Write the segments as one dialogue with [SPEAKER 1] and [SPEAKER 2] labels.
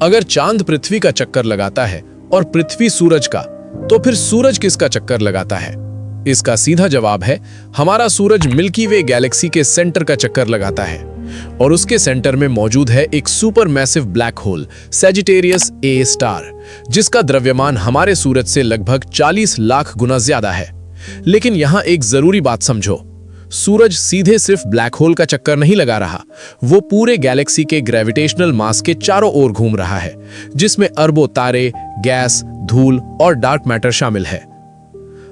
[SPEAKER 1] अगर चांद पृथ्वी का चक्कर लगाता है और पृथ्वी सूरज का, तो फिर सूरज किसका चक्कर लगाता है? इसका सीधा जवाब है, हमारा सूरज मिल्की वे गैलेक्सी के सेंटर का चक्कर लगाता है और उसके सेंटर में मौजूद है एक super massive black hole Sagittarius A star, जिसका द्रव्यमान हमारे सूरज से लगभग 40 लाख गुना ज्यादा है। लेकिन यहां एक जरूरी बात समझो, सूरज सीधे सिर्फ ब्लैक होल का चक्कर नहीं लगा रहा, वो पूरे गैलेक्सी के ग्रेविटेशनल मास के चारों ओर घूम रहा है, जिसमें अरबों तारे, गैस, धूल और डार्क मैटर शामिल है।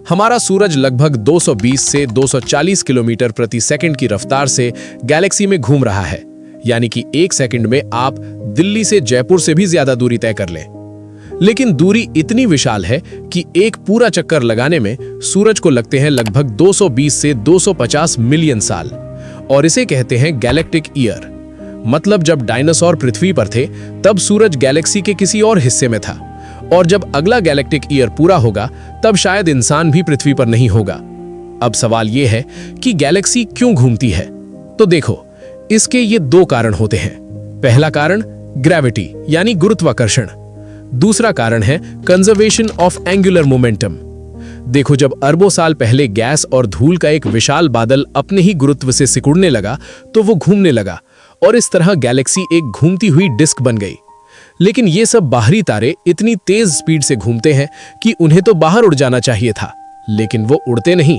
[SPEAKER 1] हमारा सूरज लगभग 220 से 240 किलोमीटर प्रति सेकंड की रफ्तार से गैलेक्सी में घूम रहा है, यानी कि एक सेकंड में आप दिल्ली से जयपुर से भी ज्यादा दूरी तय कर लें। लेकिन दूरी इतनी विशाल है कि एक पूरा चक्कर लगाने में सूरज को लगते हैं लगभग 220 से 250 मिलियन साल, और इसे कहते हैं गैलेक्टिक ईयर। मतलब जब डायनासोर पृथ्वी पर थे तब सूरज गैलेक्सी के किसी और हिस्से में था, और जब अगला गैलेक्टिक ईयर पूरा होगा तब शायद इंसान भी पृथ्वी पर नहीं होगा। अब सवाल यह है कि गैलेक्सी क्यों घूमती है? तो देखो, इसके ये दो कारण होते हैं। पहला कारण ग्रेविटी यानी गुरुत्वाकर्षण, दूसरा कारण है कंजर्वेशन ऑफ एंगुलर मोमेंटम। देखो, जब अरबों साल पहले गैस और धूल का एक विशाल बादल अपने ही गुरुत्व से सिकुड़ने लगा तो वो घूमने लगा, और इस तरह गैलेक्सी एक घूमती हुई डिस्क बन गई। लेकिन ये सब बाहरी तारे इतनी तेज स्पीड से घूमते हैं कि उन्हें तो बाहर उड़ जाना चाहिए था, लेकिन वो उड़ते नहीं,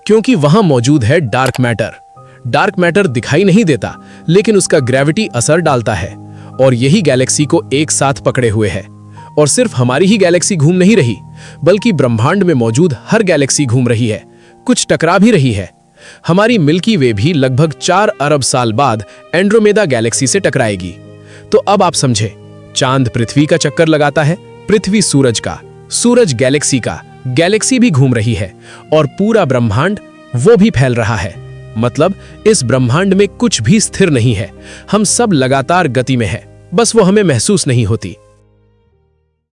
[SPEAKER 1] क्योंकि वहां मौजूद है डार्क मैटर। डार्क मैटर दिखाई नहीं देता, लेकिन उसका ग्रेविटी असर डालता है, और यही गैलेक्सी को एक साथ पकड़े हुए है। और सिर्फ हमारी ही गैलेक्सी घूम नहीं रही, बल्कि ब्रह्मांड में मौजूद हर गैलेक्सी घूम रही है, कुछ टकरा भी रही है। हमारी मिल्की वे भी लगभग 4 अरब साल बाद एंड्रोमेदा गैलेक्सी से टकराएगी। तो अब आप समझे, चांद पृथ्वी का चक्कर लगाता है, पृथ्वी सूरज का, सूरज गैलेक्सी का, गैलेक्सी भी घूम रही है, और पूरा ब्रह्मांड वो भी फैल रहा है। मतलब इस ब्रह्मांड में कुछ भी स्थिर नहीं है, हम सब लगातार गति में है, बस वो हमें महसूस नहीं होती।